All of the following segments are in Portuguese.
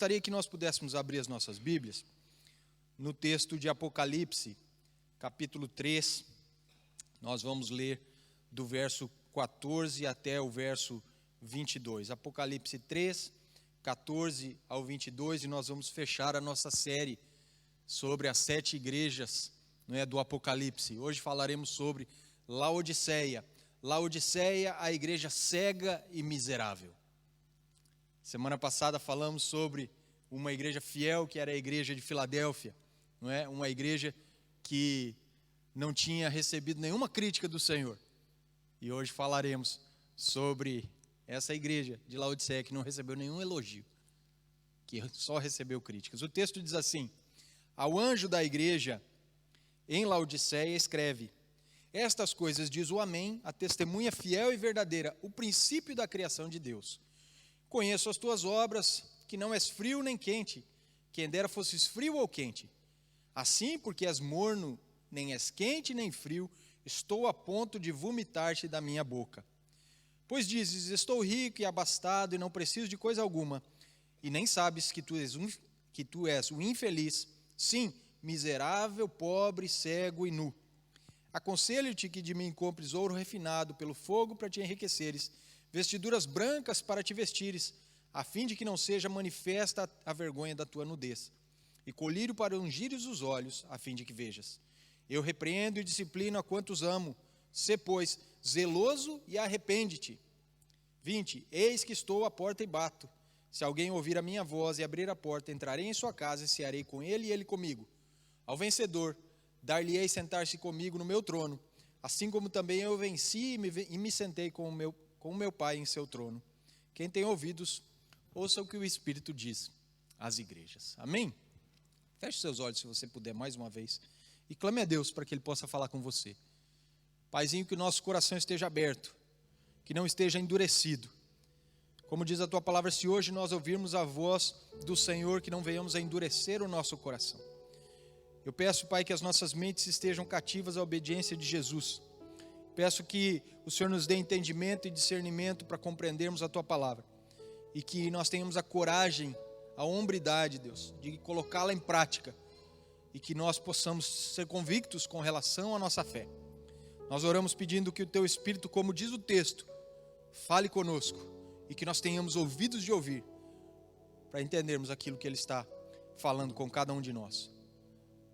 gostaria que nós pudéssemos abrir as nossas Bíblias no texto de Apocalipse, capítulo 3. Nós vamos ler do verso 14 até o verso 22. Apocalipse 3, 14 ao 22, e nós vamos fechar a nossa série sobre as 7 igrejas, não é, do Apocalipse. Hoje falaremos sobre Laodiceia. Laodiceia, a igreja cega e miserável. Semana passada falamos sobre uma igreja fiel, que era a igreja de Filadélfia, não é? Uma igreja que não tinha recebido nenhuma crítica do Senhor. E hoje falaremos sobre essa igreja de Laodiceia que não recebeu nenhum elogio, que só recebeu críticas. O texto diz assim: ao anjo da igreja em Laodiceia escreve: estas coisas diz o Amém, a testemunha fiel e verdadeira, o princípio da criação de Deus. Conheço as tuas obras, que não és frio nem quente, quem dera fosses frio ou quente. Assim, porque és morno, nem és quente nem frio, estou a ponto de vomitar-te da minha boca. Pois dizes, estou rico e abastado e não preciso de coisa alguma, e nem sabes que tu és o infeliz, sim, miserável, pobre, cego e nu. Aconselho-te que de mim compres ouro refinado pelo fogo para te enriqueceres, vestiduras brancas para te vestires, a fim de que não seja manifesta a vergonha da tua nudez, e colírio para ungires os olhos, a fim de que vejas. Eu repreendo e disciplino a quantos amo, sê, pois, zeloso e arrepende-te. 20. Eis que estou à porta e bato. Se alguém ouvir a minha voz e abrir a porta, entrarei em sua casa e cearei com ele e ele comigo. Ao vencedor, dar-lhe-ei sentar-se comigo no meu trono, assim como também eu venci e me sentei com o meu Pai em seu trono. Quem tem ouvidos, ouça o que o Espírito diz às igrejas. Amém? Feche seus olhos, se você puder, mais uma vez, e clame a Deus para que Ele possa falar com você. Paizinho, que o nosso coração esteja aberto, que não esteja endurecido. Como diz a Tua palavra, se hoje nós ouvirmos a voz do Senhor, que não venhamos a endurecer o nosso coração. Eu peço, Pai, que as nossas mentes estejam cativas à obediência de Jesus. Peço que o Senhor nos dê entendimento e discernimento para compreendermos a Tua palavra. E que nós tenhamos a coragem, a hombridade, Deus, de colocá-la em prática. E que nós possamos ser convictos com relação à nossa fé. Nós oramos pedindo que o Teu Espírito, como diz o texto, fale conosco. E que nós tenhamos ouvidos de ouvir, para entendermos aquilo que Ele está falando com cada um de nós.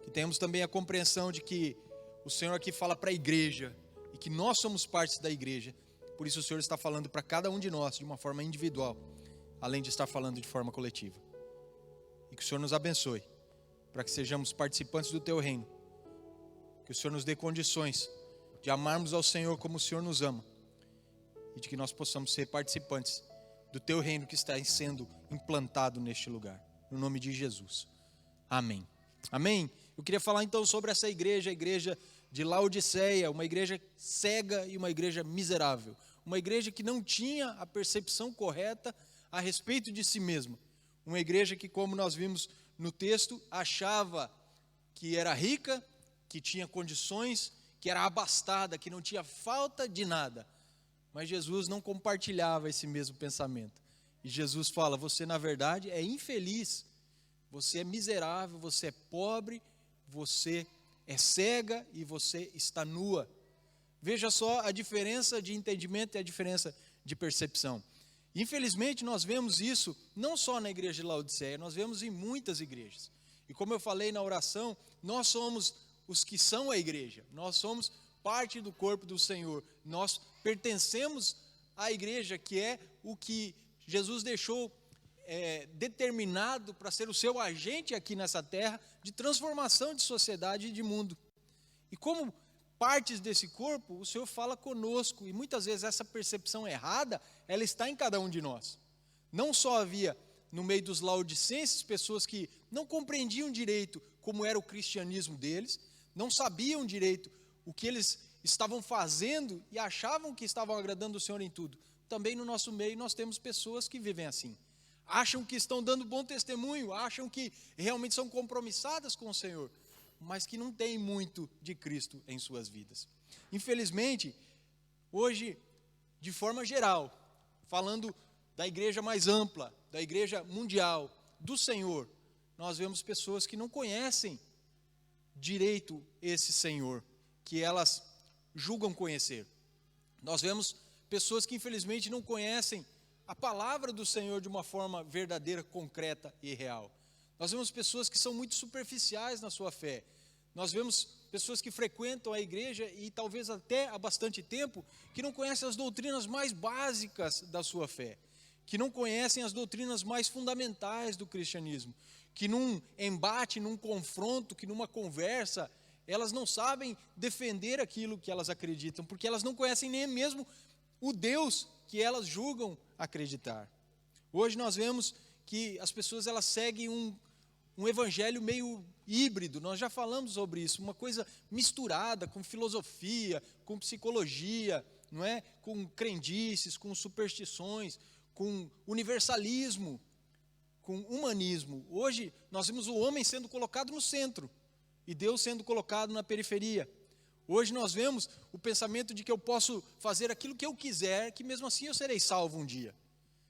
Que tenhamos também a compreensão de que o Senhor aqui fala para a igreja, e que nós somos parte da igreja. Por isso o Senhor está falando para cada um de nós de uma forma individual, além de estar falando de forma coletiva. E que o Senhor nos abençoe, para que sejamos participantes do Teu reino. Que o Senhor nos dê condições de amarmos ao Senhor como o Senhor nos ama. E de que nós possamos ser participantes do Teu reino que está sendo implantado neste lugar. No nome de Jesus. Amém. Amém? Eu queria falar então sobre essa igreja, a igreja de Laodiceia, uma igreja cega e uma igreja miserável. Uma igreja que não tinha a percepção correta a respeito de si mesma. Uma igreja que, como nós vimos no texto, achava que era rica, que tinha condições, que era abastada, que não tinha falta de nada. Mas Jesus não compartilhava esse mesmo pensamento. E Jesus fala, você na verdade é infeliz, você é miserável, você é pobre, você é cega e você está nua. Veja só a diferença de entendimento e a diferença de percepção. Infelizmente nós vemos isso não só na igreja de Laodiceia, nós vemos em muitas igrejas. E como eu falei na oração, nós somos os que são a igreja, nós somos parte do corpo do Senhor, nós pertencemos à igreja, que é o que Jesus deixou determinado para ser o seu agente aqui nessa terra, de transformação de sociedade e de mundo. E como partes desse corpo, o Senhor fala conosco, e muitas vezes essa percepção errada, ela está em cada um de nós. Não só havia no meio dos laodicenses pessoas que não compreendiam direito como era o cristianismo deles, não sabiam direito o que eles estavam fazendo e achavam que estavam agradando o Senhor em tudo. Também no nosso meio nós temos pessoas que vivem assim. Acham que estão dando bom testemunho, acham que realmente são compromissadas com o Senhor, mas que não têm muito de Cristo em suas vidas. Infelizmente, hoje, de forma geral, falando da igreja mais ampla, da igreja mundial, do Senhor, nós vemos pessoas que não conhecem direito esse Senhor, que elas julgam conhecer. Nós vemos pessoas que infelizmente não conhecem a palavra do Senhor de uma forma verdadeira, concreta e real. Nós vemos pessoas que são muito superficiais na sua fé. Nós vemos pessoas que frequentam a igreja e talvez até há bastante tempo, que não conhecem as doutrinas mais básicas da sua fé, que não conhecem as doutrinas mais fundamentais do cristianismo, que num embate, num confronto, que numa conversa, elas não sabem defender aquilo que elas acreditam, porque elas não conhecem nem mesmo o Deus que elas julgam acreditar. Hoje nós vemos que as pessoas elas seguem um evangelho meio híbrido, nós já falamos sobre isso, uma coisa misturada com filosofia, com psicologia, não é? Com crendices, com superstições, com universalismo, com humanismo. Hoje nós vemos o homem sendo colocado no centro e Deus sendo colocado na periferia. Hoje nós vemos o pensamento de que eu posso fazer aquilo que eu quiser, que mesmo assim eu serei salvo um dia.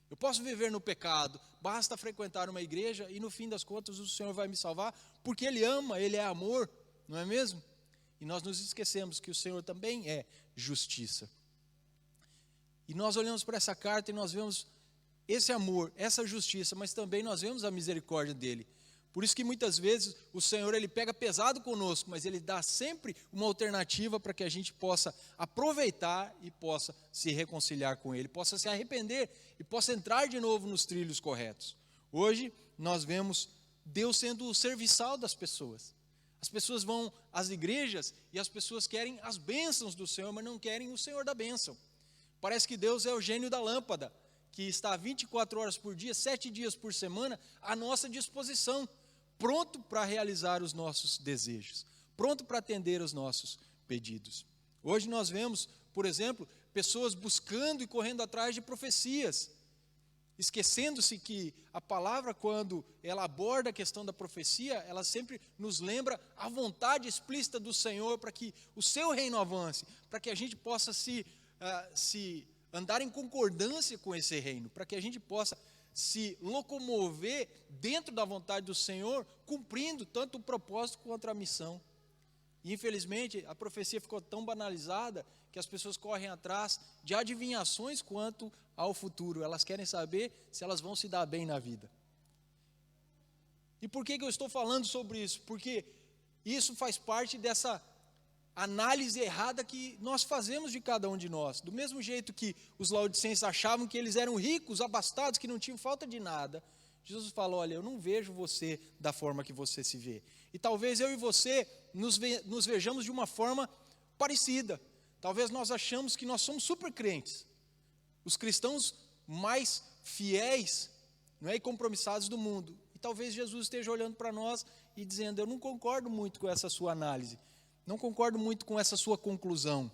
Eu posso viver no pecado, basta frequentar uma igreja e no fim das contas o Senhor vai me salvar, porque Ele ama, Ele é amor, não é mesmo? E nós nos esquecemos que o Senhor também é justiça. E nós olhamos para essa carta e nós vemos esse amor, essa justiça, mas também nós vemos a misericórdia dEle. Por isso que muitas vezes o Senhor ele pega pesado conosco, mas Ele dá sempre uma alternativa para que a gente possa aproveitar e possa se reconciliar com Ele, possa se arrepender e possa entrar de novo nos trilhos corretos. Hoje nós vemos Deus sendo o serviçal das pessoas. As pessoas vão às igrejas e as pessoas querem as bênçãos do Senhor, mas não querem o Senhor da bênção. Parece que Deus é o gênio da lâmpada, que está 24 horas por dia, 7 dias por semana, à nossa disposição, pronto para realizar os nossos desejos, pronto para atender os nossos pedidos. Hoje nós vemos, por exemplo, pessoas buscando e correndo atrás de profecias, esquecendo-se que a palavra, quando ela aborda a questão da profecia, ela sempre nos lembra a vontade explícita do Senhor para que o seu reino avance, para que a gente possa se andar em concordância com esse reino, para que a gente possa se locomover dentro da vontade do Senhor, cumprindo tanto o propósito quanto a missão. E infelizmente a profecia ficou tão banalizada que as pessoas correm atrás de adivinhações quanto ao futuro. Elas querem saber se elas vão se dar bem na vida. E por que eu estou falando sobre isso? Porque isso faz parte dessa análise errada que nós fazemos de cada um de nós. Do mesmo jeito que os laodicenses achavam que eles eram ricos, abastados, que não tinham falta de nada, Jesus falou: olha, eu não vejo você da forma que você se vê. E talvez eu e você nos vejamos de uma forma parecida. Talvez nós achamos que nós somos super crentes, os cristãos mais fiéis, não é, e compromissados do mundo. E talvez Jesus esteja olhando para nós e dizendo: eu não concordo muito com essa sua análise, não concordo muito com essa sua conclusão.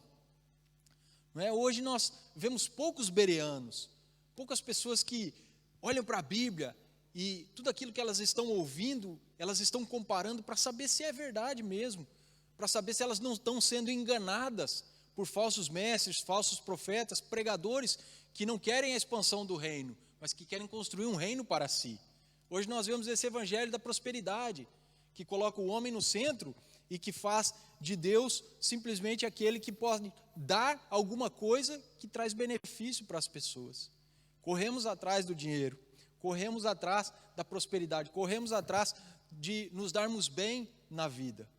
Não é? Hoje nós vemos poucos bereanos, poucas pessoas que olham para a Bíblia e tudo aquilo que elas estão ouvindo, elas estão comparando para saber se é verdade mesmo, para saber se elas não estão sendo enganadas por falsos mestres, falsos profetas, pregadores que não querem a expansão do reino, mas que querem construir um reino para si. Hoje nós vemos esse evangelho da prosperidade, que coloca o homem no centro e que faz de Deus simplesmente aquele que pode dar alguma coisa que traz benefício para as pessoas. Corremos atrás do dinheiro, corremos atrás da prosperidade, corremos atrás de nos darmos bem na vida.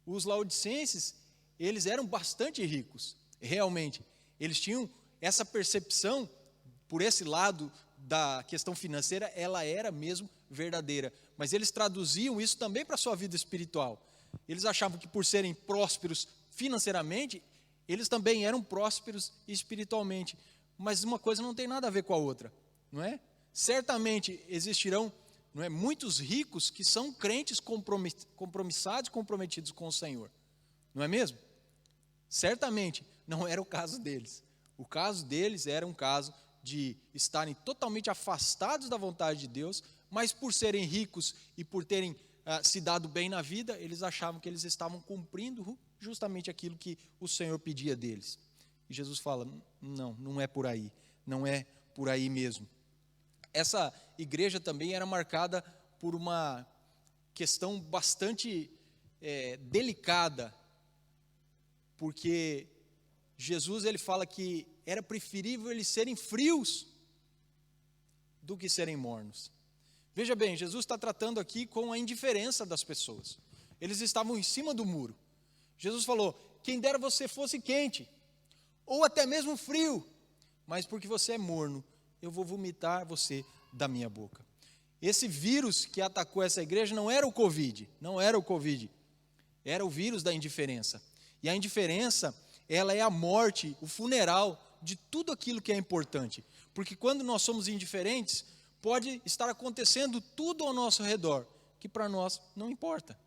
Os laodicenses, eles eram bastante ricos, realmente. Eles tinham essa percepção, por esse lado da questão financeira, ela era mesmo verdadeira. Mas eles traduziam isso também para a sua vida espiritual. Eles achavam que por serem prósperos financeiramente, eles também eram prósperos espiritualmente. Mas uma coisa não tem nada a ver com a outra, não é? Certamente existirão, não é, muitos ricos que são crentes compromissados, comprometidos com o Senhor, não é mesmo? Certamente não era o caso deles. O caso deles era um caso de estarem totalmente afastados da vontade de Deus, mas por serem ricos e por terem se dado bem na vida, eles achavam que eles estavam cumprindo justamente aquilo que o Senhor pedia deles. E Jesus fala: não é por aí, não é por aí mesmo. Essa igreja também era marcada por uma questão bastante delicada, porque Jesus ele fala que era preferível eles serem frios do que serem mornos. Veja bem, Jesus está tratando aqui com a indiferença das pessoas. Eles estavam em cima do muro. Jesus falou: quem dera você fosse quente, ou até mesmo frio, mas porque você é morno, eu vou vomitar você da minha boca. Esse vírus que atacou essa igreja não era o Covid, era o vírus da indiferença. E a indiferença, ela é a morte, o funeral de tudo aquilo que é importante. Porque quando nós somos indiferentes, pode estar acontecendo tudo ao nosso redor, que para nós não importa.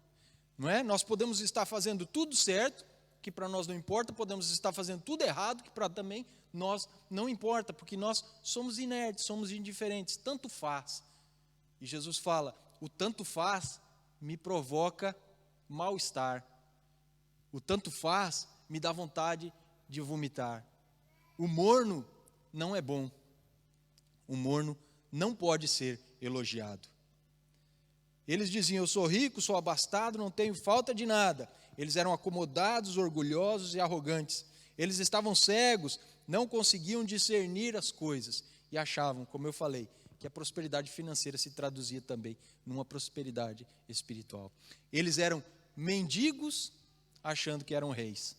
Não é? Nós podemos estar fazendo tudo certo, que para nós não importa, podemos estar fazendo tudo errado, que para também nós não importa, porque nós somos inertes, somos indiferentes, tanto faz. E Jesus fala: o tanto faz me provoca mal-estar, o tanto faz me dá vontade de vomitar. O morno não é bom, o morno não pode ser elogiado. Eles diziam: eu sou rico, sou abastado, não tenho falta de nada. Eles eram acomodados, orgulhosos e arrogantes. Eles estavam cegos, não conseguiam discernir as coisas e achavam, como eu falei, que a prosperidade financeira se traduzia também numa prosperidade espiritual. Eles eram mendigos achando que eram reis.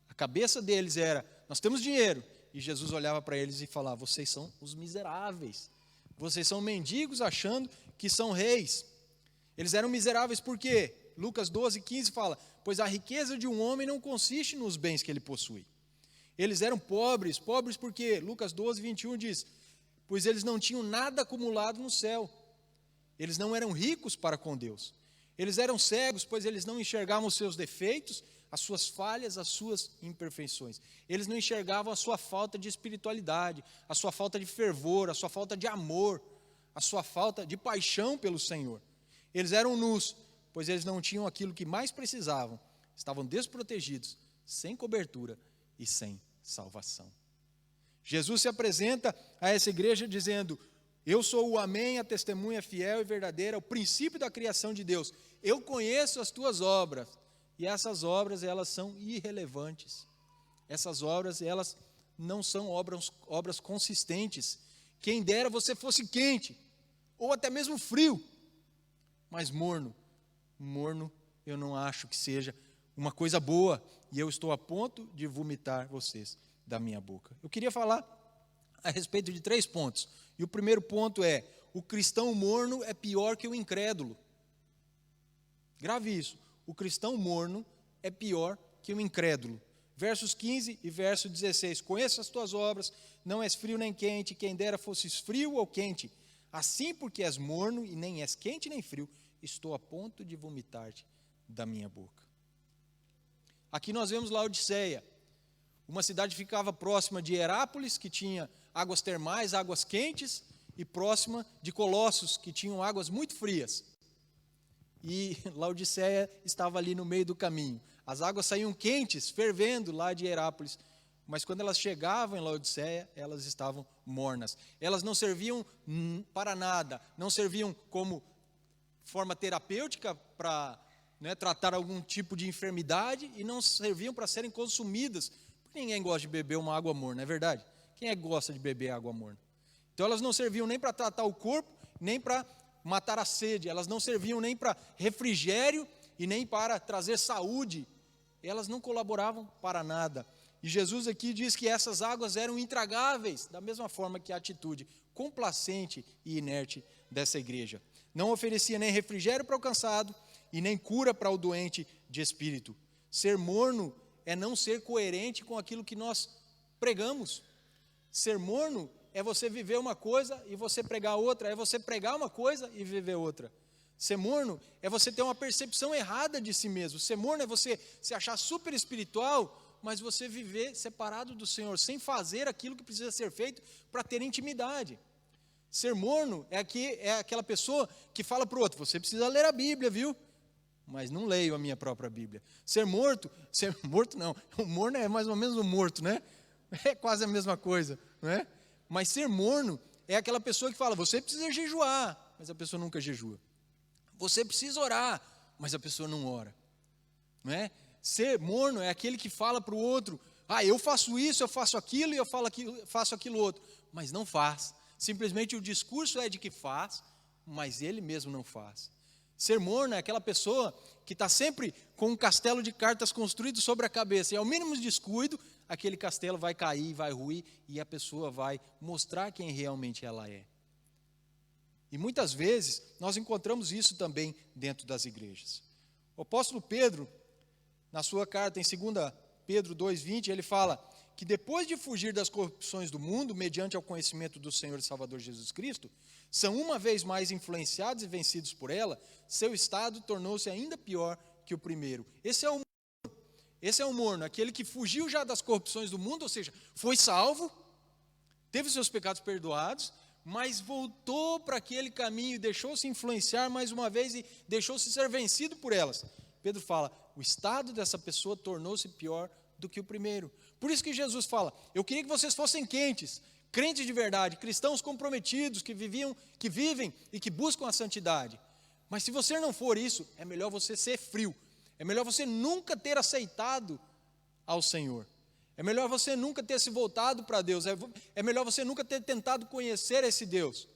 A cabeça deles era: nós temos dinheiro. E Jesus olhava para eles e falava: vocês são os miseráveis. Vocês são mendigos achando que são reis. Eles eram miseráveis por quê? Lucas 12:15 fala: pois a riqueza de um homem não consiste nos bens que ele possui. Eles eram pobres porque Lucas 12:21 diz: pois eles não tinham nada acumulado no céu. Eles não eram ricos para com Deus. Eles eram cegos, pois eles não enxergavam os seus defeitos, as suas falhas, as suas imperfeições. Eles não enxergavam a sua falta de espiritualidade, a sua falta de fervor, a sua falta de amor, a sua falta de paixão pelo Senhor. Eles eram nus, pois eles não tinham aquilo que mais precisavam. Estavam desprotegidos, sem cobertura e sem salvação. Jesus se apresenta a essa igreja dizendo: eu sou o Amém, a testemunha fiel e verdadeira, o princípio da criação de Deus. Eu conheço as tuas obras. E essas obras, elas são irrelevantes. Essas obras, elas não são obras consistentes. Quem dera você fosse quente, ou até mesmo frio, mas morno eu não acho que seja uma coisa boa, e eu estou a ponto de vomitar vocês da minha boca. Eu queria falar a respeito de 3 pontos, e o primeiro ponto é: o cristão morno é pior que o incrédulo. Grave isso: o cristão morno é pior que o incrédulo. Versos 15 e verso 16: conheço as tuas obras, não és frio nem quente, quem dera fosses frio ou quente. Assim, porque és morno e nem és quente nem frio, estou a ponto de vomitar-te da minha boca. Aqui nós vemos Laodiceia, uma cidade que ficava próxima de Herápolis, que tinha águas termais, águas quentes, e próxima de Colossos, que tinham águas muito frias. E Laodiceia estava ali no meio do caminho. As águas saíam quentes, fervendo lá de Herápolis, mas quando elas chegavam em Laodiceia, elas estavam mornas. Elas não serviam para nada, não serviam como forma terapêutica para tratar algum tipo de enfermidade, e não serviam para serem consumidas, porque ninguém gosta de beber uma água morna, não é verdade? Quem é que gosta de beber água morna? Então elas não serviam nem para tratar o corpo, nem para matar a sede, elas não serviam nem para refrigério e nem para trazer saúde, elas não colaboravam para nada. E Jesus aqui diz que essas águas eram intragáveis, da mesma forma que a atitude complacente e inerte dessa igreja. Não oferecia nem refrigério para o cansado e nem cura para o doente de espírito. Ser morno é não ser coerente com aquilo que nós pregamos. Ser morno é você viver uma coisa e você pregar outra, é você pregar uma coisa e viver outra. Ser morno é você ter uma percepção errada de si mesmo. Ser morno é você se achar super espiritual, mas você viver separado do Senhor, sem fazer aquilo que precisa ser feito para ter intimidade. Ser morno é aquela pessoa que fala para o outro: você precisa ler a Bíblia, viu? Mas não leio a minha própria Bíblia. Ser morto não, o morno é mais ou menos um morto, né? É quase a mesma coisa, não é? Mas ser morno é aquela pessoa que fala: você precisa jejuar, mas a pessoa nunca jejua. Você precisa orar, mas a pessoa não ora. Não é? Ser morno é aquele que fala para o outro, eu faço isso, eu faço aquilo e eu faço aquilo outro, mas não faz. Simplesmente o discurso é de que faz, mas ele mesmo não faz. Ser morno é aquela pessoa que está sempre com um castelo de cartas construído sobre a cabeça, e ao mínimo descuido, aquele castelo vai cair, vai ruir, e a pessoa vai mostrar quem realmente ela é. E muitas vezes nós encontramos isso também dentro das igrejas. O apóstolo Pedro, na sua carta em 2 Pedro 2,20, ele fala que depois de fugir das corrupções do mundo, mediante ao conhecimento do Senhor e Salvador Jesus Cristo, são uma vez mais influenciados e vencidos por ela, seu estado tornou-se ainda pior que o primeiro. Esse é o morno, aquele que fugiu já das corrupções do mundo, ou seja, foi salvo, teve seus pecados perdoados, mas voltou para aquele caminho e deixou-se influenciar mais uma vez e deixou-se ser vencido por elas. Pedro fala, o estado dessa pessoa tornou-se pior do que o primeiro. Por isso que Jesus fala, eu queria que vocês fossem quentes, crentes de verdade, cristãos comprometidos, que vivem e que buscam a santidade. Mas se você não for isso, é melhor você ser frio. É melhor você nunca ter aceitado ao Senhor. É melhor você nunca ter se voltado para Deus. É melhor você nunca ter tentado conhecer esse Deus,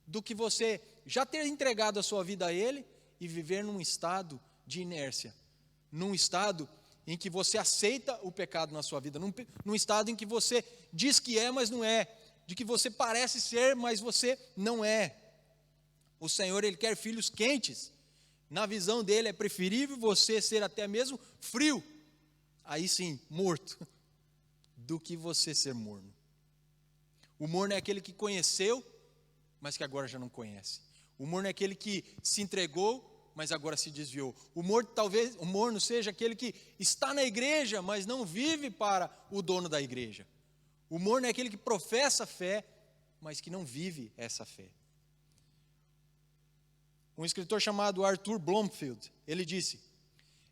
do que você já ter entregado a sua vida a Ele e viver num estado de inércia, num estado em que você aceita o pecado na sua vida, num estado em que você diz que é, mas não é, de que você parece ser, mas você não é. O Senhor, Ele quer filhos quentes. Na visão dele é preferível você ser até mesmo frio, aí sim, morto, do que você ser morno. O morno é aquele que conheceu, mas que agora já não conhece. O morno é aquele que se entregou, mas agora se desviou. O morno seja aquele que está na igreja, mas não vive para o dono da igreja. O morno é aquele que professa fé, mas que não vive essa fé. Um escritor chamado Arthur Blomfield, ele disse,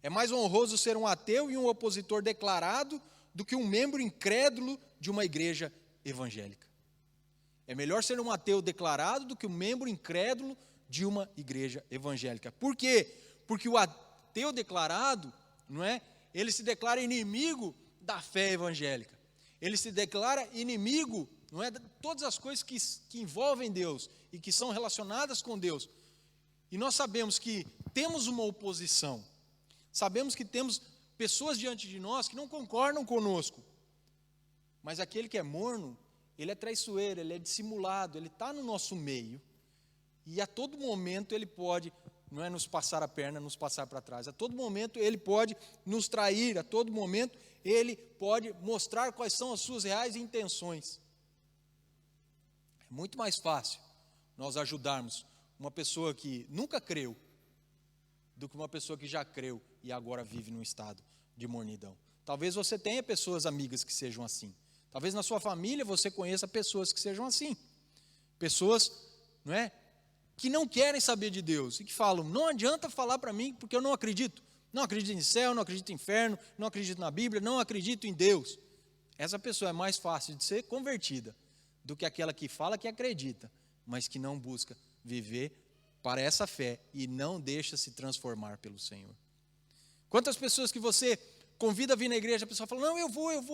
é mais honroso ser um ateu e um opositor declarado do que um membro incrédulo de uma igreja evangélica. É melhor ser um ateu declarado do que um membro incrédulo de uma igreja evangélica. Por quê? Porque o ateu declarado, não é? Ele se declara inimigo da fé evangélica. Ele se declara inimigo, não é, de todas as coisas que envolvem Deus e que são relacionadas com Deus. E nós sabemos que temos uma oposição. Sabemos que temos pessoas diante de nós que não concordam conosco. Mas aquele que é morno, ele é traiçoeiro, ele é dissimulado, ele está no nosso meio. E a todo momento ele pode, não é nos passar a perna, nos passar para trás. A todo momento ele pode nos trair, a todo momento ele pode mostrar quais são as suas reais intenções. É muito mais fácil nós ajudarmos uma pessoa que nunca creu, do que uma pessoa que já creu e agora vive num estado de mornidão. Talvez você tenha pessoas amigas que sejam assim. Talvez na sua família você conheça pessoas que sejam assim. Pessoas, não é, que não querem saber de Deus e que falam, não adianta falar para mim porque eu não acredito. Não acredito em céu, não acredito em inferno, não acredito na Bíblia, não acredito em Deus. Essa pessoa é mais fácil de ser convertida do que aquela que fala que acredita, mas que não busca viver para essa fé e não deixa se transformar pelo Senhor. Quantas pessoas que você convida a vir na igreja, a pessoa fala, não,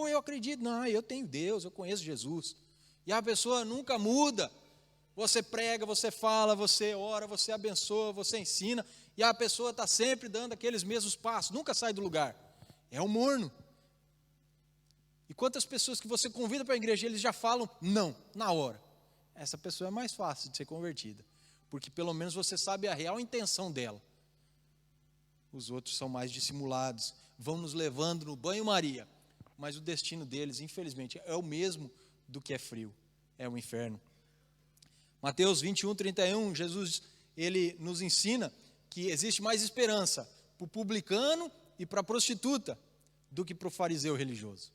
eu acredito, não, eu tenho Deus, eu conheço Jesus. E a pessoa nunca muda. Você prega, você fala, você ora, você abençoa, você ensina, e a pessoa está sempre dando aqueles mesmos passos, nunca sai do lugar. É um morno. E quantas pessoas que você convida para a igreja, eles já falam não, na hora. Essa pessoa é mais fácil de ser convertida, porque pelo menos você sabe a real intenção dela. Os outros são mais dissimulados, vão nos levando no banho-maria, mas o destino deles, infelizmente, é o mesmo do que é frio, é o inferno. Mateus 21:31, Jesus, ele nos ensina que existe mais esperança para o publicano e para a prostituta do que para o fariseu religioso.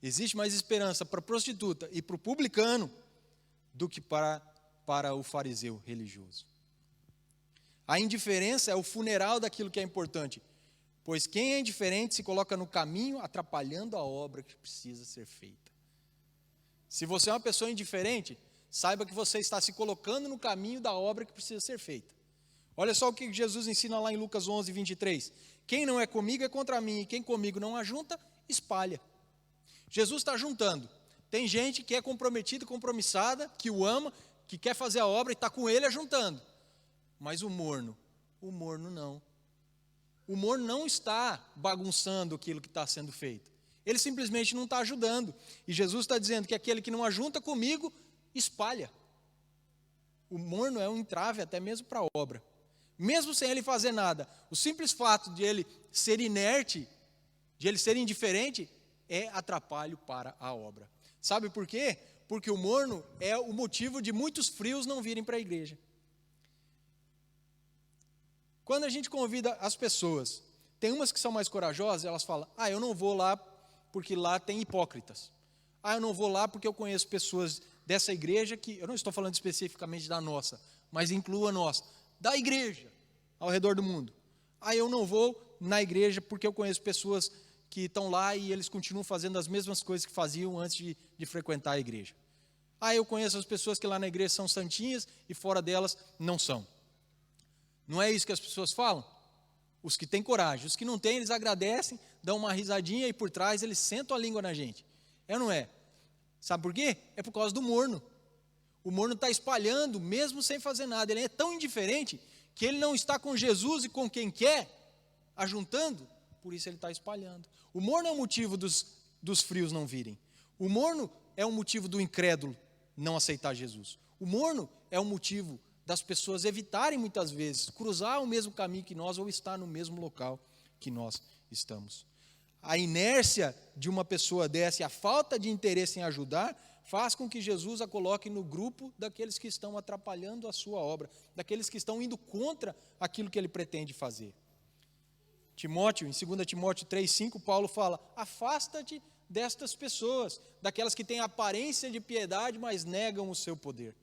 Existe mais esperança para a prostituta e para o publicano do que para o fariseu religioso. A indiferença é o funeral daquilo que é importante, pois quem é indiferente se coloca no caminho atrapalhando a obra que precisa ser feita. Se você é uma pessoa indiferente, saiba que você está se colocando no caminho da obra que precisa ser feita. Olha só o que Jesus ensina lá em Lucas 11, 23. Quem não é comigo é contra mim, e quem comigo não ajunta, espalha. Jesus está juntando. Tem gente que é comprometida, compromissada, que o ama, que quer fazer a obra e está com ele ajuntando. Mas o morno não. O morno não está bagunçando aquilo que está sendo feito. Ele simplesmente não está ajudando. E Jesus está dizendo que aquele que não ajunta comigo, espalha. O morno é um entrave até mesmo para a obra. Mesmo sem ele fazer nada, o simples fato de ele ser inerte, de ele ser indiferente, é atrapalho para a obra. Sabe por quê? Porque o morno é o motivo de muitos frios não virem para a igreja. Quando a gente convida as pessoas, tem umas que são mais corajosas, elas falam, eu não vou lá porque lá tem hipócritas. Eu não vou lá porque eu conheço pessoas dessa igreja que, eu não estou falando especificamente da nossa, mas inclua a nossa, da igreja ao redor do mundo. Eu não vou na igreja porque eu conheço pessoas que estão lá e eles continuam fazendo as mesmas coisas que faziam antes de frequentar a igreja. Eu conheço as pessoas que lá na igreja são santinhas e fora delas não são. Não é isso que as pessoas falam? Os que têm coragem. Os que não têm, eles agradecem, dão uma risadinha e por trás eles sentam a língua na gente. É ou não é? Sabe por quê? É por causa do morno. O morno está espalhando, mesmo sem fazer nada. Ele é tão indiferente que ele não está com Jesus e com quem quer, ajuntando, por isso ele está espalhando. O morno é o motivo dos frios não virem. O morno é o motivo do incrédulo não aceitar Jesus. O morno é o motivo das pessoas evitarem muitas vezes cruzar o mesmo caminho que nós ou estar no mesmo local que nós estamos. A inércia de uma pessoa dessa e a falta de interesse em ajudar faz com que Jesus a coloque no grupo daqueles que estão atrapalhando a sua obra, daqueles que estão indo contra aquilo que ele pretende fazer. Timóteo, em 2 Timóteo 3,5, Paulo fala, afasta-te destas pessoas, daquelas que têm aparência de piedade, mas negam o seu poder.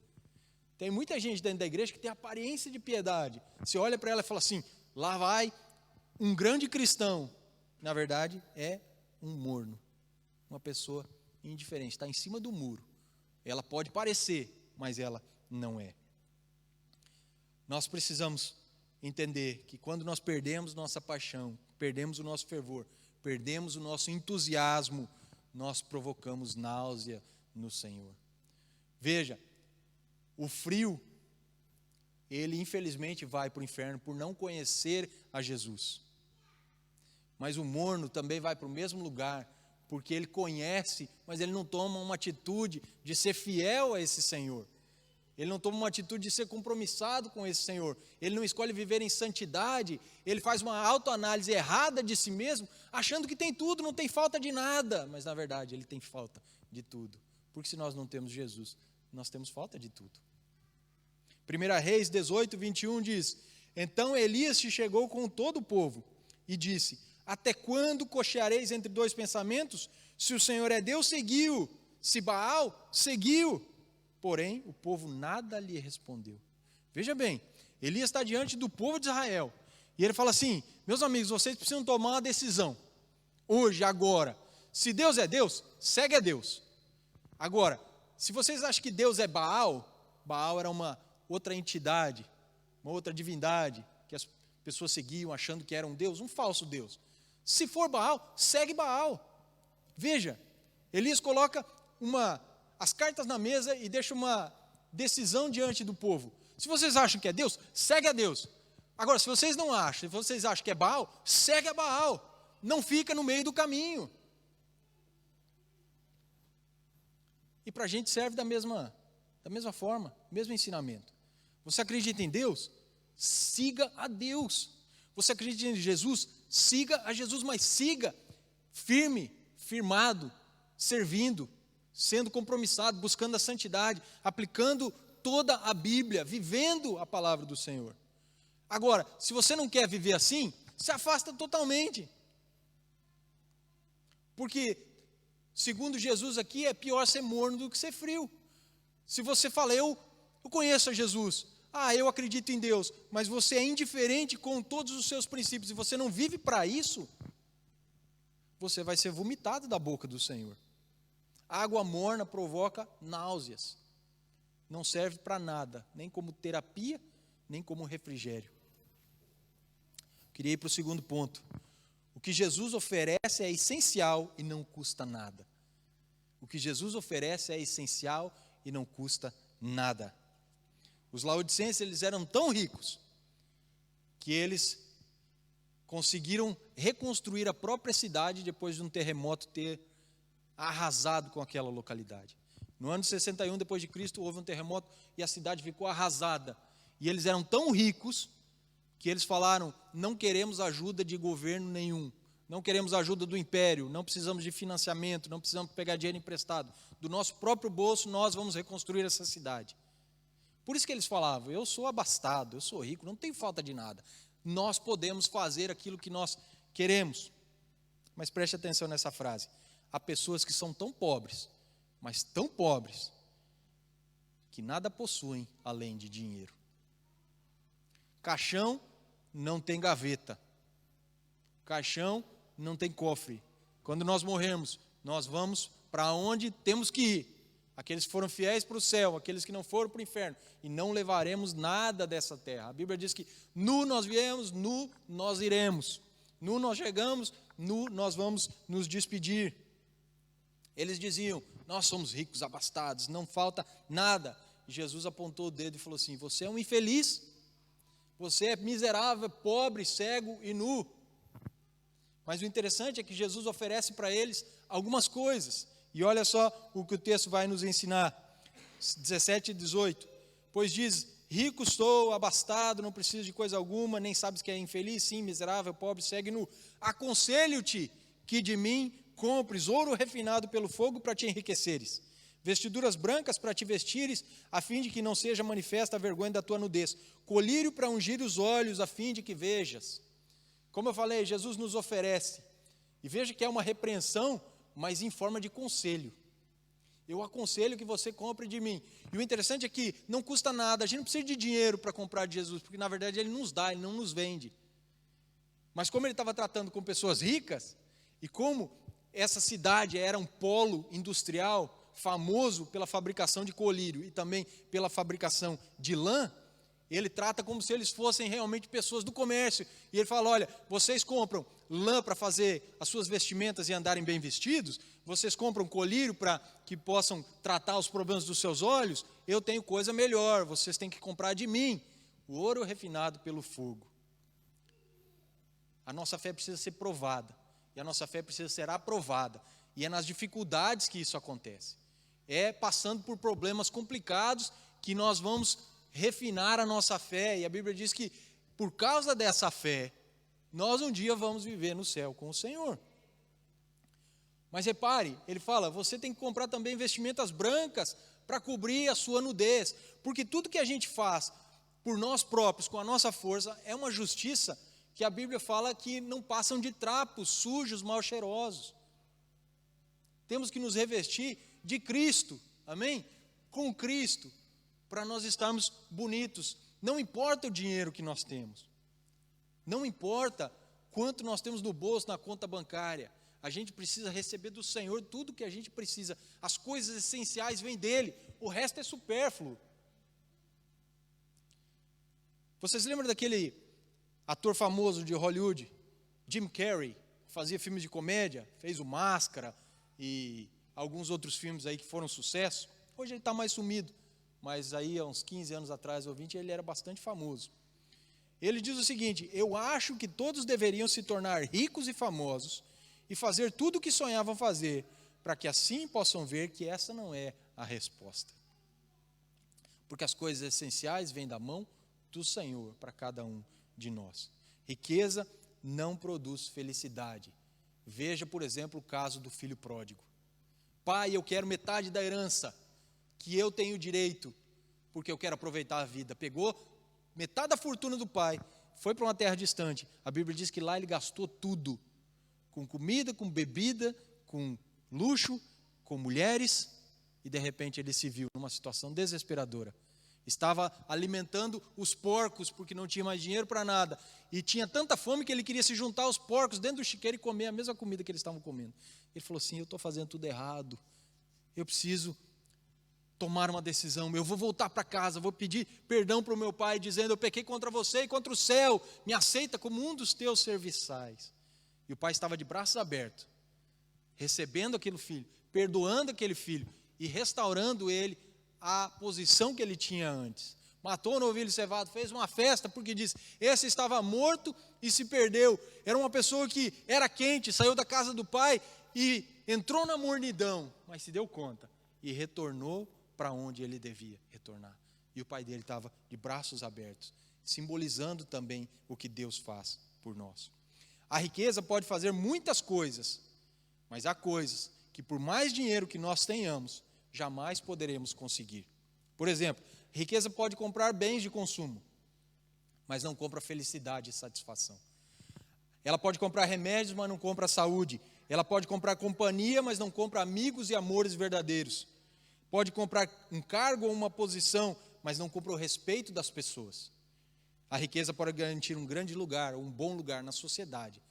Tem muita gente dentro da igreja que tem aparência de piedade. Você olha para ela e fala assim, lá vai um grande cristão. Na verdade, é um morno, uma pessoa indiferente, está em cima do muro. Ela pode parecer, mas ela não é. Nós precisamos entender que quando nós perdemos nossa paixão, perdemos o nosso fervor, perdemos o nosso entusiasmo, nós provocamos náusea no Senhor. Veja, o frio, ele infelizmente vai para o inferno por não conhecer a Jesus. Mas o morno também vai para o mesmo lugar, porque ele conhece, mas ele não toma uma atitude de ser fiel a esse Senhor. Ele não toma uma atitude de ser compromissado com esse Senhor. Ele não escolhe viver em santidade. Ele faz uma autoanálise errada de si mesmo, achando que tem tudo, não tem falta de nada. Mas, na verdade, ele tem falta de tudo. Porque se nós não temos Jesus, nós temos falta de tudo. 1 Reis 18, 21 diz, então Elias se chegou com todo o povo e disse, até quando cocheareis entre dois pensamentos? Se o Senhor é Deus, seguiu. Se Baal, seguiu. Porém, o povo nada lhe respondeu. Veja bem, Elias está diante do povo de Israel. E ele fala assim, meus amigos, vocês precisam tomar uma decisão. Hoje, agora. Se Deus é Deus, segue a Deus. Agora, se vocês acham que Deus é Baal, Baal era uma outra entidade, uma outra divindade, que as pessoas seguiam achando que era um Deus, um falso Deus. Se for Baal, segue Baal. Veja, Elias coloca as cartas na mesa e deixa uma decisão diante do povo. Se vocês acham que é Deus, segue a Deus. Agora, se vocês não acham, se vocês acham que é Baal, segue a Baal. Não fica no meio do caminho. E para a gente serve da mesma forma, mesmo ensinamento. Você acredita em Deus? Siga a Deus. Você acredita em Jesus? Siga a Jesus, mas siga firme, firmado, servindo, sendo compromissado, buscando a santidade, aplicando toda a Bíblia, vivendo a palavra do Senhor. Agora, se você não quer viver assim, se afasta totalmente. Porque, segundo Jesus aqui, é pior ser morno do que ser frio. Se você fala, eu conheço a Jesus, eu acredito em Deus, mas você é indiferente com todos os seus princípios e você não vive para isso, você vai ser vomitado da boca do Senhor. Água morna provoca náuseas, não serve para nada, nem como terapia, nem como refrigério. Queria ir para o segundo ponto. O que Jesus oferece é essencial e não custa nada. O que Jesus oferece é essencial e não custa nada. Os laodicenses, eles eram tão ricos que eles conseguiram reconstruir a própria cidade depois de um terremoto ter arrasado com aquela localidade. No ano 61 depois de Cristo houve um terremoto e a cidade ficou arrasada. E eles eram tão ricos que eles falaram: não queremos ajuda de governo nenhum, não queremos ajuda do império, não precisamos de financiamento, não precisamos pegar dinheiro emprestado. Do nosso próprio bolso nós vamos reconstruir essa cidade. Por isso que eles falavam: eu sou abastado, eu sou rico, não tenho falta de nada. Nós podemos fazer aquilo que nós queremos. Mas preste atenção nessa frase. Há pessoas que são tão pobres, mas tão pobres, que nada possuem além de dinheiro. Caixão não tem gaveta. Caixão não tem cofre. Quando nós morrermos, nós vamos para onde temos que ir. Aqueles que foram fiéis para o céu, aqueles que não foram para o inferno. E não levaremos nada dessa terra. A Bíblia diz que nu nós viemos, nu nós iremos. Nu nós chegamos, nu nós vamos nos despedir. Eles diziam: nós somos ricos, abastados, não falta nada. E Jesus apontou o dedo e falou assim: você é um infeliz, você é miserável, pobre, cego e nu. Mas o interessante é que Jesus oferece para eles algumas coisas. E olha só o que o texto vai nos ensinar, 17 e 18. Pois diz: rico sou, abastado, não preciso de coisa alguma, nem sabes que é infeliz, sim, miserável, pobre, cego e nu. Aconselho-te que de mim compres ouro refinado pelo fogo para te enriqueceres, vestiduras brancas para te vestires, a fim de que não seja manifesta a vergonha da tua nudez, colírio para ungir os olhos, a fim de que vejas. Como eu falei, Jesus nos oferece, e veja que é uma repreensão, mas em forma de conselho. Eu aconselho que você compre de mim. E o interessante é que não custa nada, a gente não precisa de dinheiro para comprar de Jesus, porque na verdade Ele nos dá, Ele não nos vende. Mas como Ele estava tratando com pessoas ricas, e como essa cidade era um polo industrial famoso pela fabricação de colírio e também pela fabricação de lã, Ele trata como se eles fossem realmente pessoas do comércio. E Ele fala: olha, vocês compram lã para fazer as suas vestimentas e andarem bem vestidos, vocês compram colírio para que possam tratar os problemas dos seus olhos, eu tenho coisa melhor, vocês têm que comprar de mim, o ouro refinado pelo fogo. A nossa fé precisa ser provada, e a nossa fé precisa ser aprovada, e é nas dificuldades que isso acontece. É passando por problemas complicados que nós vamos refinar a nossa fé, e a Bíblia diz que por causa dessa fé, nós um dia vamos viver no céu com o Senhor. Mas repare, ele fala: você tem que comprar também vestimentas brancas para cobrir a sua nudez, porque tudo que a gente faz por nós próprios, com a nossa força, é uma justiça que a Bíblia fala que não passam de trapos sujos, mal cheirosos. Temos que nos revestir de Cristo, amém? Com Cristo, para nós estarmos bonitos. Não importa o dinheiro que nós temos, não importa quanto nós temos no bolso, na conta bancária, a gente precisa receber do Senhor tudo que a gente precisa. As coisas essenciais vêm dEle, o resto é supérfluo. Vocês lembram daquele ator famoso de Hollywood, Jim Carrey, que fazia filmes de comédia, fez o Máscara e alguns outros filmes aí que foram sucesso? Hoje ele está mais sumido, mas aí há uns 15 anos atrás ou 20 ele era bastante famoso. Ele diz o seguinte: eu acho que todos deveriam se tornar ricos e famosos e fazer tudo o que sonhavam fazer, para que assim possam ver que essa não é a resposta. Porque as coisas essenciais vêm da mão do Senhor para cada um de nós. Riqueza não produz felicidade. Veja, por exemplo, o caso do filho pródigo. Pai, eu quero metade da herança que eu tenho direito, porque eu quero aproveitar a vida. Pegou metade da fortuna do pai, foi para uma terra distante. A Bíblia diz que lá ele gastou tudo, com comida, com bebida, com luxo, com mulheres, e de repente ele se viu numa situação desesperadora. Estava alimentando os porcos, porque não tinha mais dinheiro para nada, e tinha tanta fome que ele queria se juntar aos porcos dentro do chiqueiro e comer a mesma comida que eles estavam comendo. Ele falou assim: eu estou fazendo tudo errado, eu preciso tomar uma decisão. Eu vou voltar para casa, vou pedir perdão para o meu pai, dizendo: eu pequei contra você e contra o céu, me aceita como um dos teus serviçais. E o pai estava de braços abertos, recebendo aquele filho, perdoando aquele filho e restaurando ele à posição que ele tinha antes. Matou o novilho cevado, fez uma festa, porque disse: esse estava morto e se perdeu. Era uma pessoa que era quente, saiu da casa do pai e entrou na mornidão, mas se deu conta e retornou para onde ele devia retornar. E o pai dele estava de braços abertos, simbolizando também o que Deus faz por nós. A riqueza pode fazer muitas coisas, mas há coisas que, por mais dinheiro que nós tenhamos, jamais poderemos conseguir. Por exemplo, riqueza pode comprar bens de consumo, mas não compra felicidade e satisfação. Ela pode comprar remédios, mas não compra saúde. Ela pode comprar companhia, mas não compra amigos e amores verdadeiros. Pode comprar um cargo ou uma posição, mas não compra o respeito das pessoas. A riqueza pode garantir um grande lugar, um bom lugar na sociedade,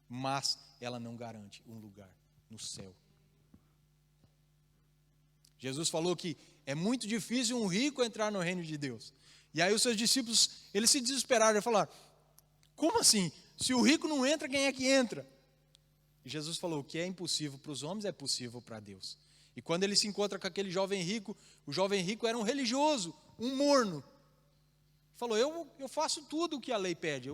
mas ela não garante um lugar no céu. Jesus falou que é muito difícil um rico entrar no reino de Deus. E aí os seus discípulos, eles se desesperaram e falaram: como assim? Se o rico não entra, quem é que entra? E Jesus falou: o que é impossível para os homens é possível para Deus. E quando ele se encontra com aquele jovem rico, o jovem rico era um religioso, um morno. Falou: eu faço tudo o que a lei pede,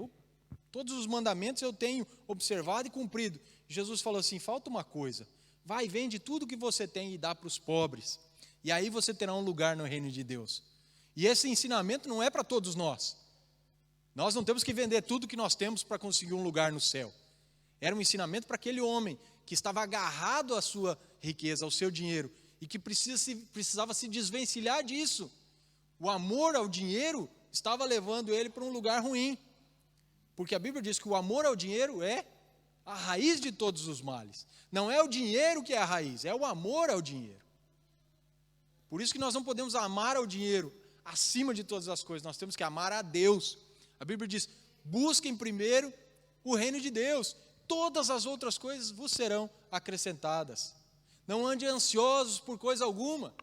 todos os mandamentos eu tenho observado e cumprido. Jesus falou assim: falta uma coisa, vai e vende tudo o que você tem e dá para os pobres, e aí você terá um lugar no reino de Deus. E esse ensinamento não é para todos nós. Nós não temos que vender tudo que nós temos para conseguir um lugar no céu. Era um ensinamento para aquele homem que estava agarrado à sua riqueza, ao seu dinheiro, e que precisava se desvencilhar disso. O amor ao dinheiro estava levando ele para um lugar ruim, porque a Bíblia diz que o amor ao dinheiro é a raiz de todos os males. Não é o dinheiro que é a raiz, é o amor ao dinheiro. Por isso que nós não podemos amar ao dinheiro acima de todas as coisas, nós temos que amar a Deus. A Bíblia diz: busquem primeiro o reino de Deus, todas as outras coisas vos serão acrescentadas. Não ande ansiosos por coisa alguma,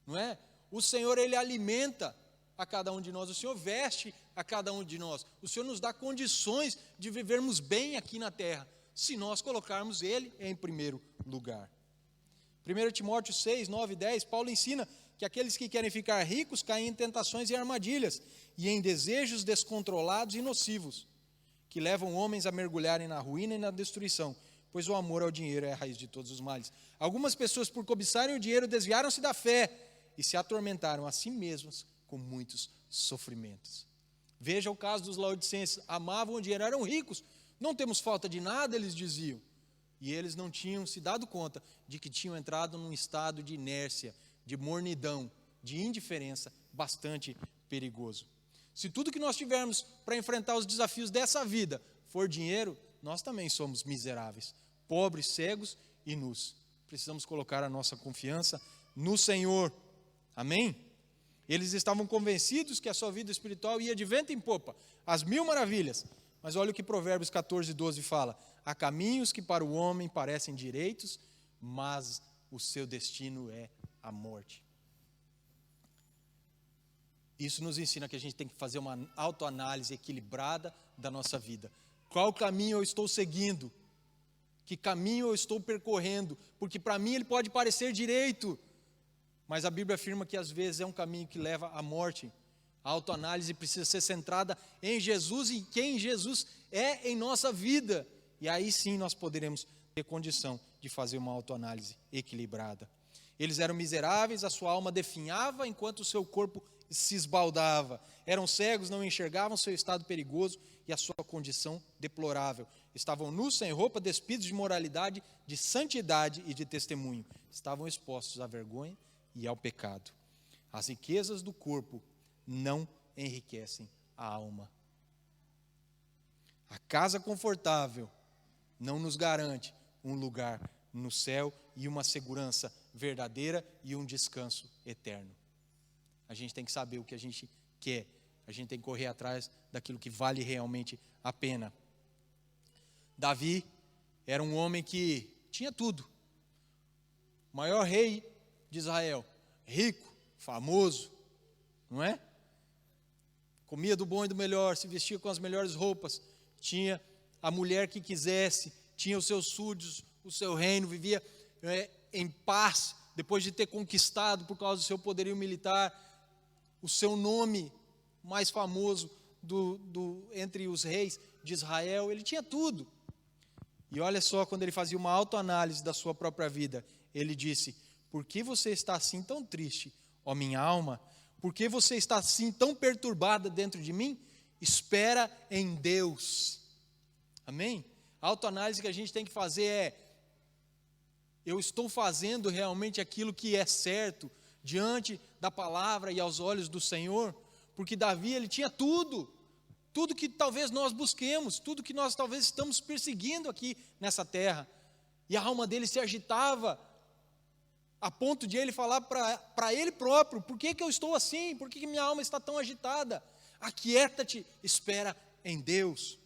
não é? O Senhor, Ele alimenta a cada um de nós, o Senhor veste a cada um de nós, o Senhor nos dá condições de vivermos bem aqui na terra, se nós colocarmos Ele em primeiro lugar. 1 Timóteo 6, 9 e 10, Paulo ensina que aqueles que querem ficar ricos caem em tentações e armadilhas, e em desejos descontrolados e nocivos, que levam homens a mergulharem na ruína e na destruição, pois o amor ao dinheiro é a raiz de todos os males. Algumas pessoas, por cobiçarem o dinheiro, desviaram-se da fé e se atormentaram a si mesmos com muitos sofrimentos. Veja o caso dos laodicenses: amavam o dinheiro, eram ricos, não temos falta de nada, eles diziam, e eles não tinham se dado conta de que tinham entrado num estado de inércia, de mornidão, de indiferença bastante perigoso. Se tudo que nós tivermos para enfrentar os desafios dessa vida for dinheiro, nós também somos miseráveis, pobres, cegos e nus. Precisamos colocar a nossa confiança no Senhor. Amém? Eles estavam convencidos que a sua vida espiritual ia de vento em popa, às mil maravilhas. Mas olha o que Provérbios 14, 12 fala: há caminhos que para o homem parecem direitos, mas o seu destino é a morte. Isso nos ensina que a gente tem que fazer uma autoanálise equilibrada da nossa vida. Qual caminho eu estou seguindo? Que caminho eu estou percorrendo? Porque para mim ele pode parecer direito, mas a Bíblia afirma que às vezes é um caminho que leva à morte. A autoanálise precisa ser centrada em Jesus e quem Jesus é em nossa vida. E aí sim nós poderemos ter condição de fazer uma autoanálise equilibrada. Eles eram miseráveis, a sua alma definhava enquanto o seu corpo se esbaldava. Eram cegos, não enxergavam seu estado perigoso e a sua condição deplorável. Estavam nus, sem roupa, despidos de moralidade, de santidade e de testemunho. Estavam expostos à vergonha e ao pecado. As riquezas do corpo não enriquecem a alma. A casa confortável não nos garante um lugar no céu e uma segurança verdadeira e um descanso eterno. A gente tem que saber o que a gente quer. A gente tem que correr atrás daquilo que vale realmente a pena. Davi era um homem que tinha tudo. O maior rei de Israel, rico, famoso, não é? Comia do bom e do melhor, se vestia com as melhores roupas, tinha a mulher que quisesse, tinha os seus súditos, o seu reino, vivia em paz, depois de ter conquistado, por causa do seu poderio militar, o seu nome mais famoso entre os reis de Israel. Ele tinha tudo. E olha só, quando ele fazia uma autoanálise da sua própria vida, ele disse: por que você está assim tão triste, ó minha alma? Por que você está assim tão perturbada dentro de mim? Espera em Deus. Amém? A autoanálise que a gente tem que fazer é: eu estou fazendo realmente aquilo que é certo diante da palavra e aos olhos do Senhor? Porque Davi, ele tinha tudo que talvez nós busquemos, tudo que nós talvez estamos perseguindo aqui nessa terra. E a alma dele se agitava, a ponto de ele falar para ele próprio: por que eu estou assim? Por que minha alma está tão agitada? Aquieta-te, espera em Deus.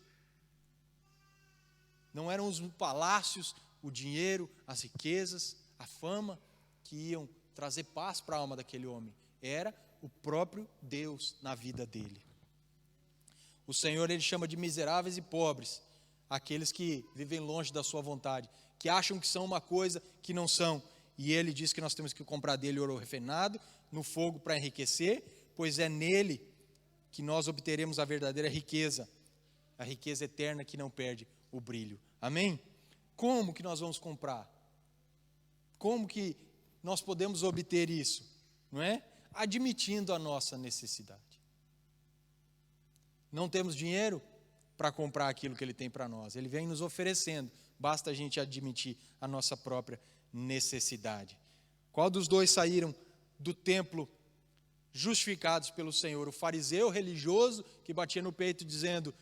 Não eram os palácios, o dinheiro, as riquezas, a fama que iam trazer paz para a alma daquele homem. Era o próprio Deus na vida dele. O Senhor, ele chama de miseráveis e pobres aqueles que vivem longe da sua vontade, que acham que são uma coisa que não são. E ele diz que nós temos que comprar dele ouro refinado no fogo para enriquecer, pois é nele que nós obteremos a verdadeira riqueza, a riqueza eterna que não perde o brilho. Amém? Como que nós vamos comprar? Como que nós podemos obter isso? Não é? Admitindo a nossa necessidade. Não temos dinheiro para comprar aquilo que ele tem para nós. Ele vem nos oferecendo. Basta a gente admitir a nossa própria necessidade. Qual dos dois saíram do templo justificados pelo Senhor? O fariseu religioso que batia no peito dizendo: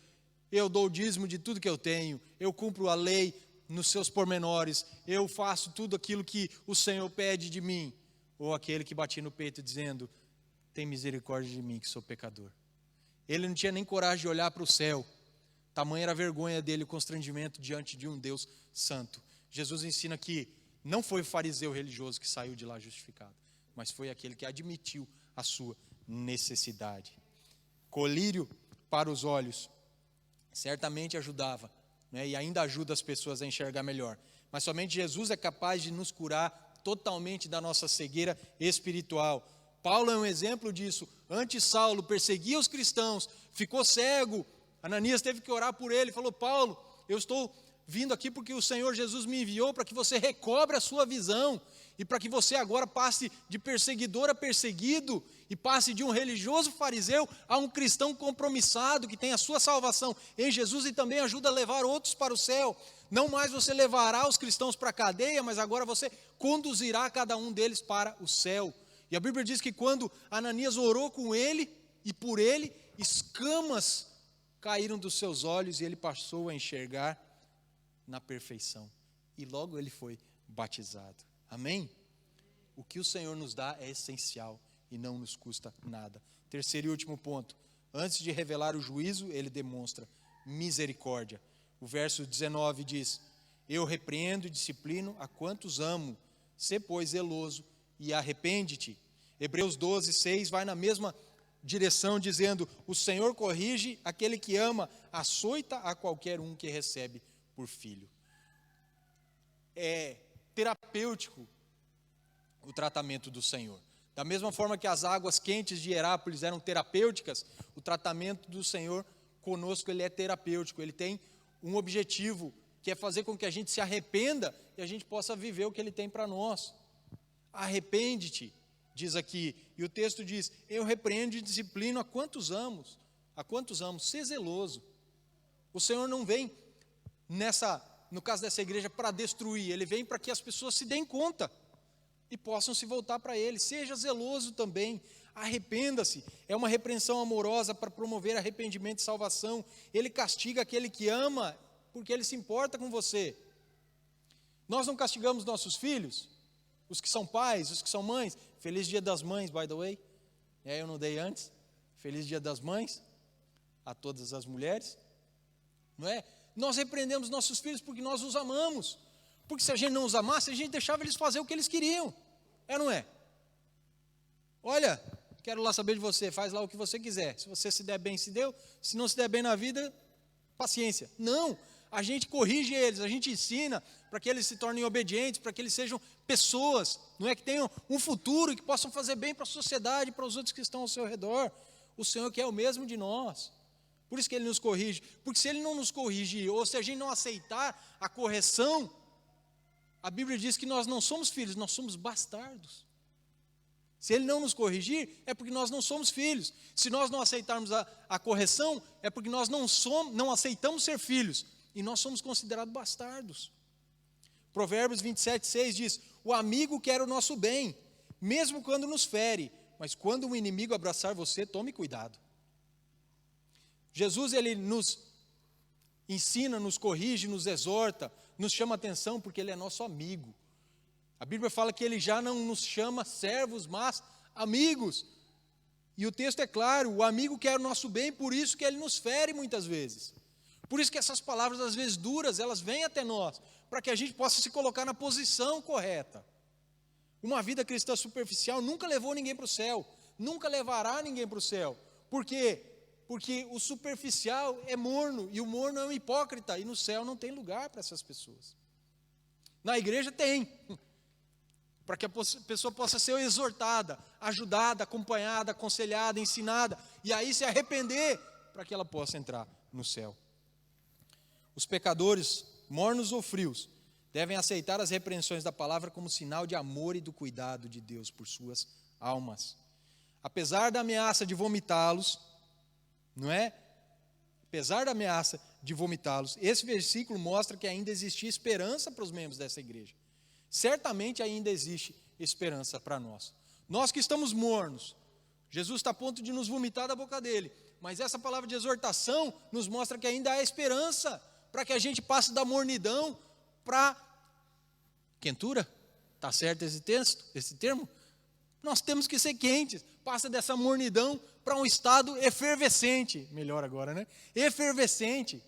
eu dou o dízimo de tudo que eu tenho, eu cumpro a lei nos seus pormenores, eu faço tudo aquilo que o Senhor pede de mim. Ou aquele que batia no peito dizendo: tem misericórdia de mim que sou pecador. Ele não tinha nem coragem de olhar para o céu, tamanha era a vergonha dele, o constrangimento diante de um Deus santo. Jesus ensina que não foi o fariseu religioso que saiu de lá justificado, mas foi aquele que admitiu a sua necessidade. Colírio para os olhos certamente ajudava, né, e ainda ajuda as pessoas a enxergar melhor, mas somente Jesus é capaz de nos curar totalmente da nossa cegueira espiritual. Paulo é um exemplo disso. Antes Saulo perseguia os cristãos, ficou cego, Ananias teve que orar por ele, falou: Paulo, eu estou vindo aqui porque o Senhor Jesus me enviou para que você recobre a sua visão, e para que você agora passe de perseguidor a perseguido, e passe de um religioso fariseu a um cristão compromissado, que tem a sua salvação em Jesus e também ajuda a levar outros para o céu. Não mais você levará os cristãos para a cadeia, mas agora você conduzirá cada um deles para o céu. E a Bíblia diz que quando Ananias orou com ele e por ele, escamas caíram dos seus olhos e ele passou a enxergar na perfeição. E logo ele foi batizado. Amém? O que o Senhor nos dá é essencial e não nos custa nada. Terceiro e último ponto. Antes de revelar o juízo, ele demonstra misericórdia. O verso 19 diz: eu repreendo e disciplino a quantos amo. Sê, pois, zeloso e arrepende-te. Hebreus 12, 6 vai na mesma direção, dizendo: o Senhor corrige aquele que ama, açoita a qualquer um que recebe por filho. É terapêutico o tratamento do Senhor. Da mesma forma que as águas quentes de Herápolis eram terapêuticas, o tratamento do Senhor conosco, ele é terapêutico. Ele tem um objetivo, que é fazer com que a gente se arrependa e a gente possa viver o que ele tem para nós. Arrepende-te, diz aqui, e o texto diz: eu repreendo e disciplino a quantos amo, ser zeloso. O Senhor não vem no caso dessa igreja, para destruir, ele vem para que as pessoas se deem conta e possam se voltar para ele. Seja zeloso também, arrependa-se. É uma repreensão amorosa para promover arrependimento e salvação. Ele castiga aquele que ama, porque ele se importa com você. Nós não castigamos nossos filhos, os que são pais, os que são mães. Feliz Dia das Mães, by the way. Eu não dei antes. Feliz Dia das Mães a todas as mulheres. Não é? Nós repreendemos nossos filhos porque nós os amamos. Porque se a gente não os amasse, a gente deixava eles fazer o que eles queriam. Não é? Olha, quero lá saber de você, faz lá o que você quiser. Se você se der bem, se deu. Se não se der bem na vida, paciência. Não, a gente corrige eles, a gente ensina para que eles se tornem obedientes, para que eles sejam pessoas, não é, que tenham um futuro, que possam fazer bem para a sociedade, para os outros que estão ao seu redor. O Senhor quer o mesmo de nós. Por isso que Ele nos corrige. Porque se Ele não nos corrigir, ou se a gente não aceitar a correção, a Bíblia diz que nós não somos filhos, nós somos bastardos. Se Ele não nos corrigir, é porque nós não somos filhos. Se nós não aceitarmos a correção, é porque nós não aceitamos ser filhos. E nós somos considerados bastardos. Provérbios 27:6 diz: o amigo quer o nosso bem, mesmo quando nos fere, mas quando um inimigo abraçar você, tome cuidado. Jesus, Ele nos ensina, nos corrige, nos exorta, nos chama atenção, porque Ele é nosso amigo. A Bíblia fala que Ele já não nos chama servos, mas amigos. E o texto é claro, o amigo quer o nosso bem, por isso que Ele nos fere muitas vezes. Por isso que essas palavras, às vezes duras, elas vêm até nós, para que a gente possa se colocar na posição correta. Uma vida cristã superficial nunca levou ninguém para o céu, nunca levará ninguém para o céu. Por quê? Porque o superficial é morno, e o morno é um hipócrita, e no céu não tem lugar para essas pessoas. Na igreja tem, para que a pessoa possa ser exortada, ajudada, acompanhada, aconselhada, ensinada, e aí se arrepender, para que ela possa entrar no céu. Os pecadores, mornos ou frios, devem aceitar as repreensões da palavra como sinal de amor e do cuidado de Deus por suas almas. Apesar da ameaça de vomitá-los, não é? Apesar da ameaça de vomitá-los, esse versículo mostra que ainda existia esperança para os membros dessa igreja. Certamente ainda existe esperança para nós. Nós que estamos mornos, Jesus está a ponto de nos vomitar da boca dele, mas essa palavra de exortação nos mostra que ainda há esperança para que a gente passe da mornidão para quentura. Está certo esse termo? Nós temos que ser quentes, passa dessa mornidão para um estado efervescente, melhor agora, né? Efervescente,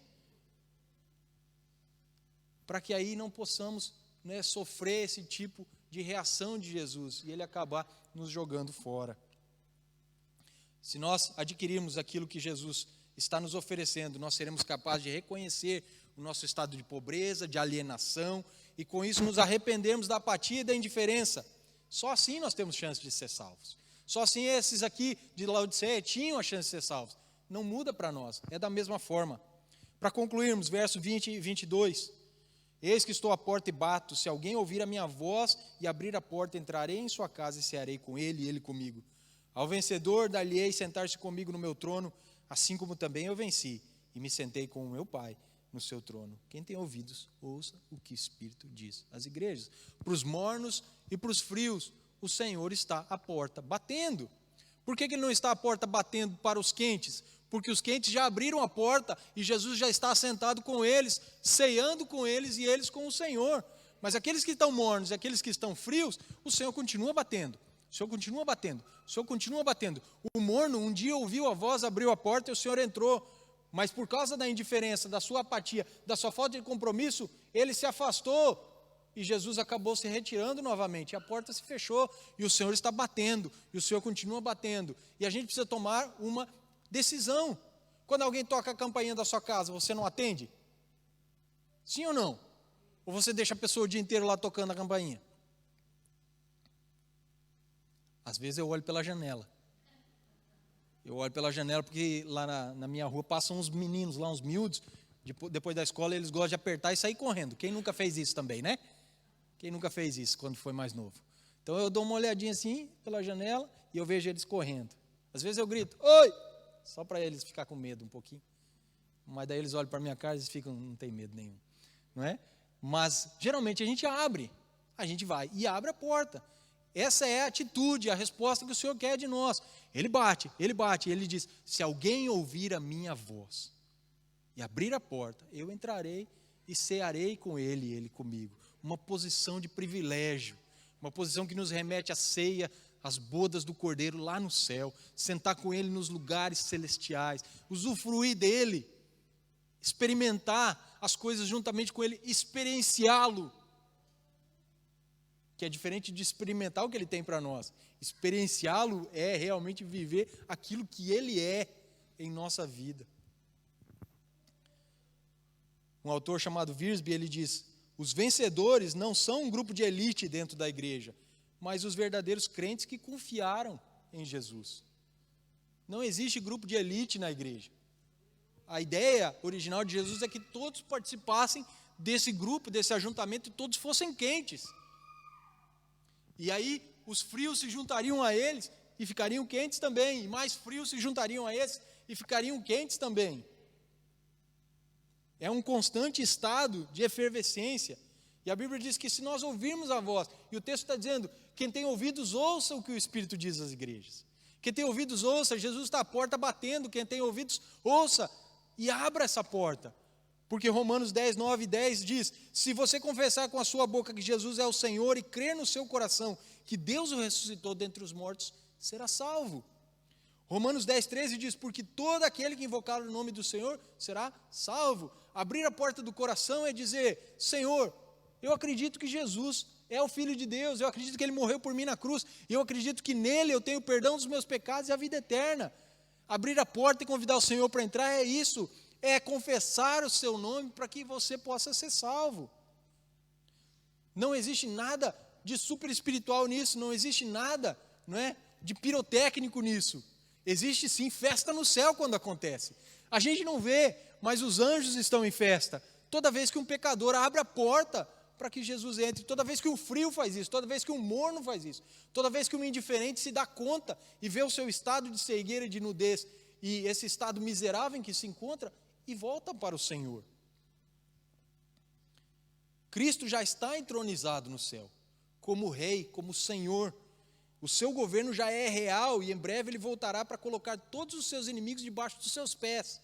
para que aí não possamos, né, sofrer esse tipo de reação de Jesus e Ele acabar nos jogando fora. Se nós adquirirmos aquilo que Jesus está nos oferecendo, nós seremos capazes de reconhecer o nosso estado de pobreza, de alienação, e com isso nos arrependermos da apatia e da indiferença. Só assim nós temos chance de ser salvos. Só assim esses aqui de Laodiceia tinham a chance de ser salvos. Não muda para nós, é da mesma forma. Para concluirmos, verso 20 e 22. Eis que estou à porta e bato, se alguém ouvir a minha voz e abrir a porta, entrarei em sua casa e cearei com ele e ele comigo. Ao vencedor dar-lhe-ei sentar-se comigo no meu trono, assim como também eu venci e me sentei com o meu Pai no seu trono. Quem tem ouvidos, ouça o que o Espírito diz às igrejas. Para os mornos e para os frios, o Senhor está à porta batendo. Por que Ele não está à porta batendo para os quentes? Porque os quentes já abriram a porta e Jesus já está sentado com eles, ceando com eles e eles com o Senhor. Mas aqueles que estão mornos e aqueles que estão frios, o Senhor continua batendo. O Senhor continua batendo. O Senhor continua batendo. O morno um dia ouviu a voz, abriu a porta e o Senhor entrou. Mas por causa da indiferença, da sua apatia, da sua falta de compromisso, ele se afastou. E Jesus acabou se retirando novamente. E a porta se fechou. E o Senhor está batendo. E o Senhor continua batendo. E a gente precisa tomar uma decisão. Quando alguém toca a campainha da sua casa, você não atende? Sim ou não? Ou você deixa a pessoa o dia inteiro lá tocando a campainha? Às vezes eu olho pela janela. Eu olho pela janela porque lá na minha rua passam uns meninos lá, uns miúdos. Depois da escola eles gostam de apertar e sair correndo. Quem nunca fez isso também, né? Quem nunca fez isso quando foi mais novo? Então eu dou uma olhadinha assim pela janela e eu vejo eles correndo. Às vezes eu grito, oi! Só para eles ficar com medo um pouquinho. Mas daí eles olham para a minha cara e eles ficam, não tem medo nenhum. Não é? Mas geralmente a gente abre, a gente vai e abre a porta. Essa é a atitude, a resposta que o Senhor quer de nós. Ele bate, ele diz, se alguém ouvir a minha voz e abrir a porta, eu entrarei e cearei com ele e ele comigo. Uma posição de privilégio, uma posição que nos remete à ceia, às bodas do Cordeiro lá no céu, sentar com ele nos lugares celestiais, usufruir dele, experimentar as coisas juntamente com ele, experienciá-lo. que é diferente de experimentar o que ele tem para nós. Experienciá-lo é realmente viver aquilo que ele é em nossa vida. Um autor chamado Wiersbe, ele diz: os vencedores não são um grupo de elite dentro da igreja, mas os verdadeiros crentes que confiaram em Jesus. Não existe grupo de elite na igreja. A ideia original de Jesus é que todos participassem desse grupo, desse ajuntamento, e todos fossem quentes. E aí os frios se juntariam a eles e ficariam quentes também, e mais frios se juntariam a esses e ficariam quentes também. É um constante estado de efervescência. E a Bíblia diz que se nós ouvirmos a voz, e o texto está dizendo, quem tem ouvidos ouça o que o Espírito diz às igrejas. Quem tem ouvidos ouça, Jesus está à porta batendo, quem tem ouvidos ouça e abra essa porta. Porque Romanos 10, 9 e 10 diz, se você confessar com a sua boca que Jesus é o Senhor e crer no seu coração que Deus o ressuscitou dentre os mortos, será salvo. Romanos 10, 13 diz, porque todo aquele que invocar o nome do Senhor será salvo. Abrir a porta do coração é dizer, Senhor, eu acredito que Jesus é o Filho de Deus, eu acredito que Ele morreu por mim na cruz, e eu acredito que nele eu tenho perdão dos meus pecados e a vida eterna. Abrir a porta e convidar o Senhor para entrar é isso, é confessar o seu nome para que você possa ser salvo. Não existe nada de super espiritual nisso, não existe nada, não é, de pirotécnico nisso. Existe sim festa no céu quando acontece. A gente não vê, mas os anjos estão em festa. Toda vez que um pecador abre a porta para que Jesus entre, toda vez que um frio faz isso, toda vez que um morno faz isso, toda vez que um indiferente se dá conta e vê o seu estado de cegueira e de nudez, e esse estado miserável em que se encontra, e volta para o Senhor. Cristo já está entronizado no céu, como Rei, como Senhor. O seu governo já é real e em breve Ele voltará para colocar todos os seus inimigos debaixo dos seus pés.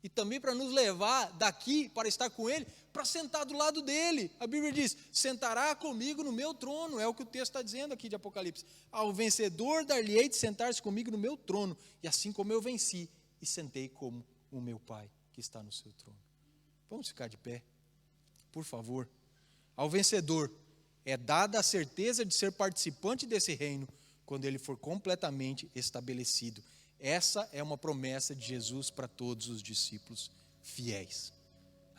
E também para nos levar daqui, para estar com Ele, para sentar do lado dEle. A Bíblia diz, sentará comigo no meu trono, é o que o texto está dizendo aqui de Apocalipse. Ao vencedor dar-lhe-ei de sentar-se comigo no meu trono, e assim como eu venci, e sentei como o meu Pai, que está no seu trono. Vamos ficar de pé, por favor. Ao vencedor é dada a certeza de ser participante desse reino, quando ele for completamente estabelecido. Essa é uma promessa de Jesus para todos os discípulos fiéis.